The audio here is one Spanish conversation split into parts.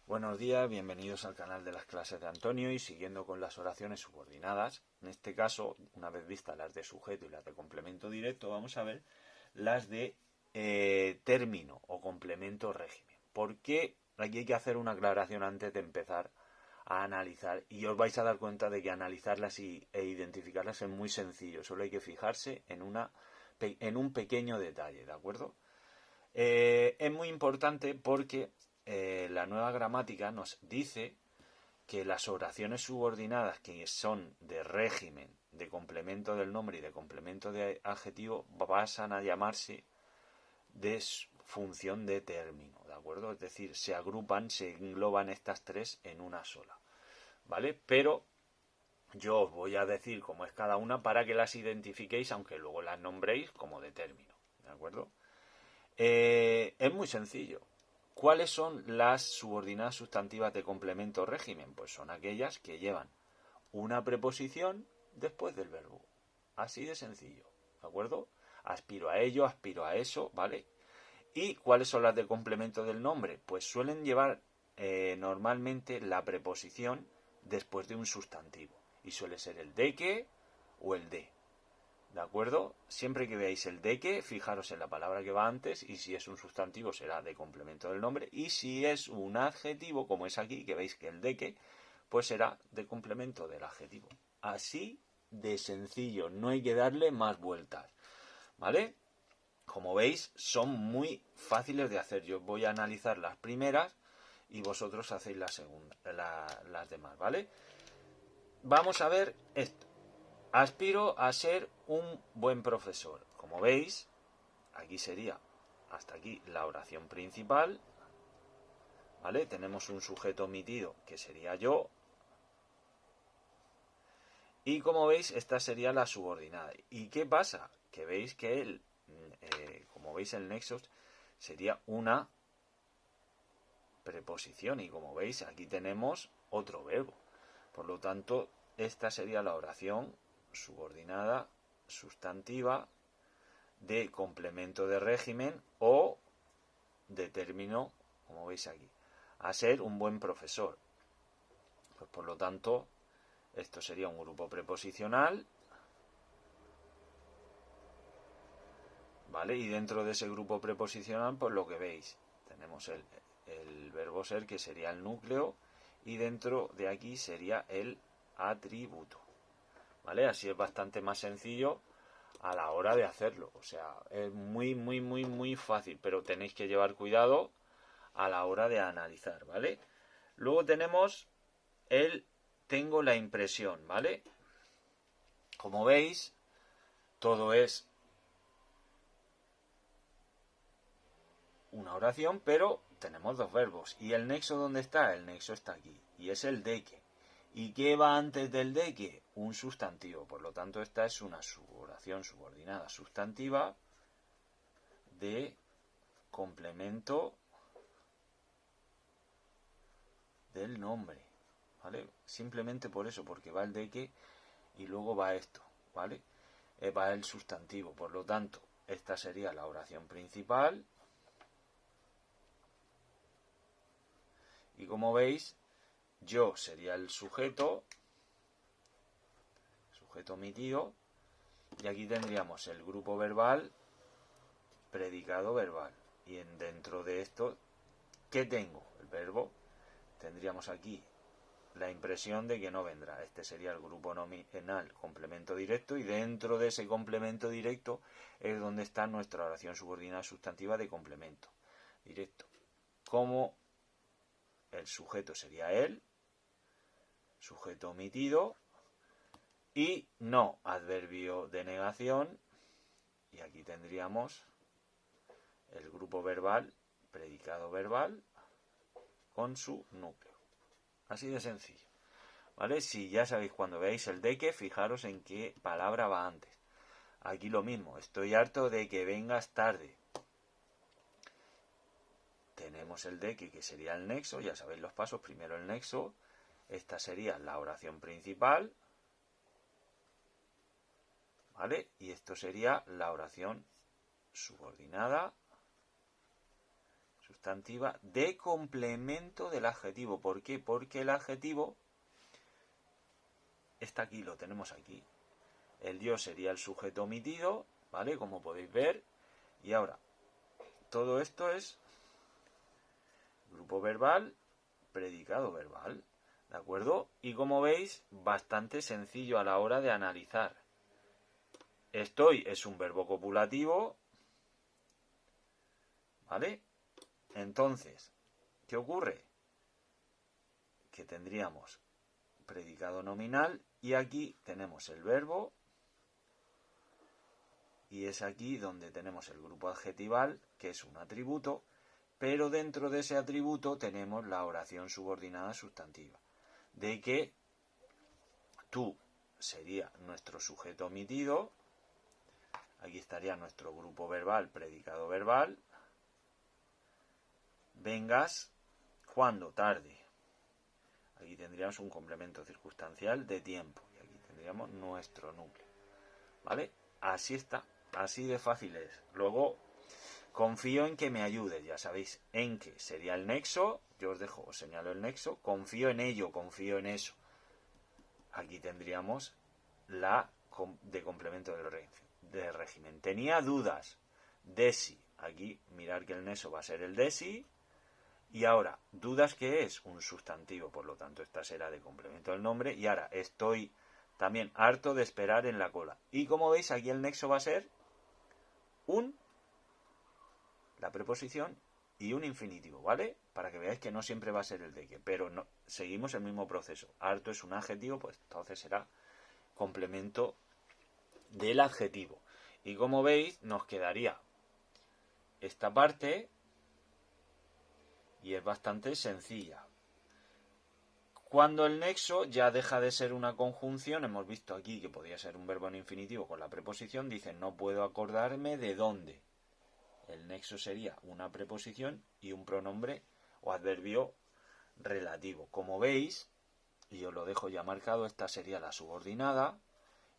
Buenos días, bienvenidos al canal de las clases de Antonio y siguiendo con las oraciones subordinadas. En este caso, una vez vistas las de sujeto y las de complemento directo, vamos a ver las de término o complemento régimen. ¿Por qué? Aquí hay que hacer una aclaración antes de empezar a analizar y os vais a dar cuenta de que analizarlas e identificarlas es muy sencillo. Solo hay que fijarse en un pequeño detalle, ¿de acuerdo? Es muy importante porque la nueva gramática nos dice que las oraciones subordinadas que son de régimen, de complemento del nombre y de complemento de adjetivo pasan a llamarse de función de término, ¿de acuerdo? Es decir, se agrupan, se engloban estas tres en una sola, ¿vale? Pero yo os voy a decir cómo es cada una para que las identifiquéis, aunque luego las nombréis como de término, ¿de acuerdo? Es muy sencillo. ¿Cuáles son las subordinadas sustantivas de complemento régimen? Pues son aquellas que llevan una preposición después del verbo. Así de sencillo. ¿De acuerdo? Aspiro a ello, aspiro a eso, ¿vale? ¿Y cuáles son las de complemento del nombre? Pues suelen llevar normalmente la preposición después de un sustantivo. Y suele ser el de que o el de. ¿De acuerdo? Siempre que veáis el de que, fijaros en la palabra que va antes y si es un sustantivo será de complemento del nombre y si es un adjetivo, como es aquí, que veis que el de que, pues será de complemento del adjetivo. Así de sencillo, no hay que darle más vueltas. ¿Vale? Como veis, son muy fáciles de hacer. Yo voy a analizar las primeras y vosotros hacéis las demás, ¿vale? Vamos a ver esto. Aspiro a ser un buen profesor. Como veis, aquí sería hasta aquí la oración principal. ¿Vale? Tenemos un sujeto omitido que sería yo. Y como veis, esta sería la subordinada. ¿Y qué pasa? Que veis que como veis, el nexo sería una preposición. Y como veis, aquí tenemos otro verbo. Por lo tanto, esta sería la oración subordinada sustantiva de complemento de régimen o de término, como veis aquí, a ser un buen profesor. Pues por lo tanto, esto sería un grupo preposicional, ¿vale? Y dentro de ese grupo preposicional, pues lo que veis, tenemos el verbo ser, que sería el núcleo, y dentro de aquí sería el atributo, ¿vale? Así es bastante más sencillo a la hora de hacerlo. O sea, es muy fácil, pero tenéis que llevar cuidado a la hora de analizar, ¿vale? Luego tenemos el tengo la impresión, ¿vale? Como veis, todo es una oración, pero tenemos dos verbos. ¿Y el nexo dónde está? El nexo está aquí, y es el de que. ¿Y qué va antes del de que? Un sustantivo. Por lo tanto, esta es una oración subordinada sustantiva de complemento del nombre, ¿vale? Simplemente por eso, porque va el de que y luego va esto, ¿vale? Va el sustantivo. Por lo tanto, esta sería la oración principal. Y como veis, yo sería el sujeto omitido, y aquí tendríamos el grupo verbal, predicado verbal. Y dentro de esto, ¿qué tengo? El verbo. Tendríamos aquí la impresión de que no vendrá. Este sería el grupo nominal complemento directo, y dentro de ese complemento directo es donde está nuestra oración subordinada sustantiva de complemento directo. Como el sujeto sería él, sujeto omitido, y no adverbio de negación, y aquí tendríamos el grupo verbal, predicado verbal, con su núcleo. Así de sencillo. ¿Vale? Si ya sabéis, cuando veáis el de que, fijaros en qué palabra va antes. Aquí lo mismo, estoy harto de que vengas tarde. Tenemos el de que sería el nexo, ya sabéis los pasos, primero el nexo, esta sería la oración principal, ¿vale? Y esto sería la oración subordinada sustantiva de complemento del adjetivo. ¿Por qué? Porque el adjetivo está aquí, lo tenemos aquí. El yo sería el sujeto omitido, ¿vale? Como podéis ver. Y ahora, todo esto es grupo verbal, predicado verbal, ¿de acuerdo? Y como veis, bastante sencillo a la hora de analizar. Estoy es un verbo copulativo, ¿vale? Entonces, ¿qué ocurre? Que tendríamos predicado nominal y aquí tenemos el verbo y es aquí donde tenemos el grupo adjetival, que es un atributo, pero dentro de ese atributo tenemos la oración subordinada sustantiva, de que tú sería nuestro sujeto omitido, aquí estaría nuestro grupo verbal, predicado verbal, vengas, ¿cuándo? Tarde. Aquí tendríamos un complemento circunstancial de tiempo y aquí tendríamos nuestro núcleo, ¿vale? Así está, así de fácil es. Luego, confío en que me ayudes, ya sabéis, en que sería el nexo, yo os señalo el nexo, confío en ello, confío en eso. Aquí tendríamos la de complemento del régimen. Tenía dudas, desi, aquí mirar que el nexo va a ser el desi, y ahora, dudas, ¿qué es? Un sustantivo, por lo tanto esta será de complemento del nombre, y ahora estoy también harto de esperar en la cola. Y como veis, aquí el nexo va a ser la preposición y un infinitivo, ¿vale? Para que veáis que no siempre va a ser el de que, pero no, seguimos el mismo proceso. Harto es un adjetivo, pues entonces será complemento del adjetivo. Y como veis, nos quedaría esta parte y es bastante sencilla. Cuando el nexo ya deja de ser una conjunción, hemos visto aquí que podía ser un verbo en infinitivo con la preposición, dicen no puedo acordarme de dónde. El nexo sería una preposición y un pronombre o adverbio relativo. Como veis, y os lo dejo ya marcado, esta sería la subordinada.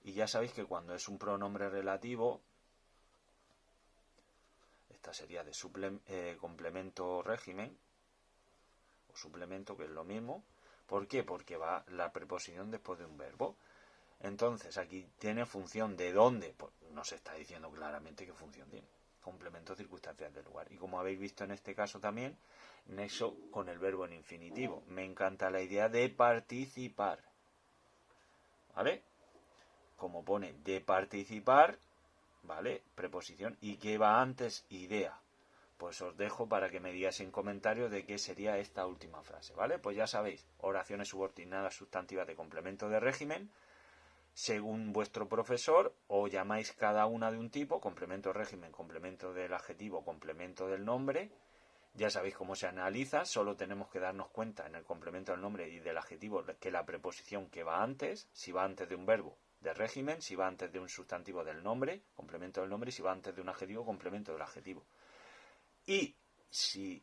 Y ya sabéis que cuando es un pronombre relativo, esta sería de complemento régimen, o suplemento, que es lo mismo. ¿Por qué? Porque va la preposición después de un verbo. Entonces aquí tiene función de dónde, pues nos está diciendo claramente qué función tiene. Complemento circunstancial del lugar. Y como habéis visto en este caso también, nexo con el verbo en infinitivo. Me encanta la idea de participar, ¿vale? Como pone de participar, ¿vale? Preposición. ¿Y qué va antes? Idea. Pues os dejo para que me digáis en comentarios de qué sería esta última frase, ¿vale? Pues ya sabéis, oraciones subordinadas sustantivas de complemento de régimen, según vuestro profesor, o llamáis cada una de un tipo, complemento régimen, complemento del adjetivo, complemento del nombre. Ya sabéis cómo se analiza, solo tenemos que darnos cuenta en el complemento del nombre y del adjetivo que la preposición que va antes, si va antes de un verbo de régimen, si va antes de un sustantivo del nombre, complemento del nombre, y si va antes de un adjetivo, complemento del adjetivo. Y si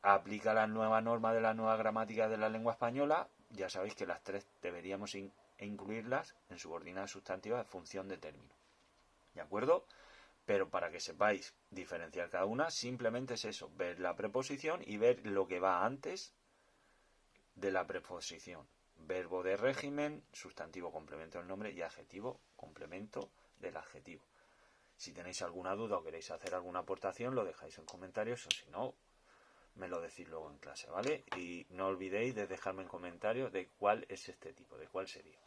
aplica la nueva norma de la nueva gramática de la lengua española, ya sabéis que las tres deberíamos incluirlas en subordinadas sustantivas de función de término. ¿De acuerdo? Pero para que sepáis diferenciar cada una, simplemente es eso, ver la preposición y ver lo que va antes de la preposición. Verbo de régimen, sustantivo complemento del nombre y adjetivo complemento del adjetivo. Si tenéis alguna duda o queréis hacer alguna aportación, lo dejáis en comentarios o si no, me lo decís luego en clase, ¿vale? Y no olvidéis de dejarme en comentarios de cuál es este tipo, de cuál sería.